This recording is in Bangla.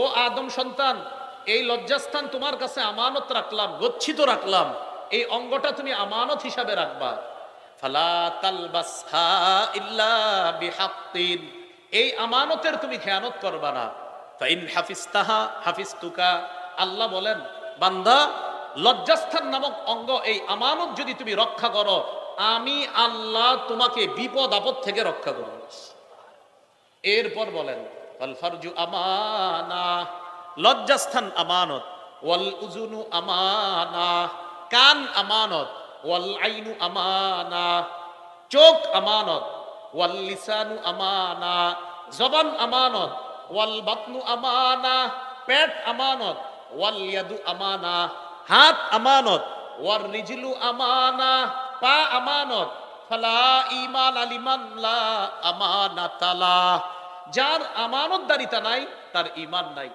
ও আদম সন্তান, এই লজ্জাস্থান তোমার কাছে আমানত রাখলাম, গচ্ছিত রাখলাম, এই অঙ্গটা তুমি আমানত হিসাবে রাখবা। ফালা তালবাসহা ইল্লা বিহাক্কিন, এই আমানতের তুমি খেয়ানত করবা না। ফাইন হাফিজতাহা হাফিজতুকা, আল্লাহ বলেন বান্দা লজ্জাস্থান নামক অঙ্গ, এই আমানত যদি তুমি রক্ষা করো, আমি আল্লাহ তোমাকে বিপদ আপদ থেকে রক্ষা করব। এরপর বলেন ওয়াল ফারজু আমানা, লজ্জাস্থান আমানত, ওয়াল উজুনু আমানা, কান আমানত, ওয়াল আইনু আমানা, চোখ আমানত, ওয়াল লিসানু আমানা, জবান আমানত, ওয়াল বাতনু আমানা, পেট আমানত, ওয়াল ইয়াদু আমানা, হাত আমানত, ওয়ার রিজলু আমানা, পা আমানত। ফালা ঈমান লিমান লা আমানাতালা, যার আমানতদারিতা নাই তার ঈমান নাই।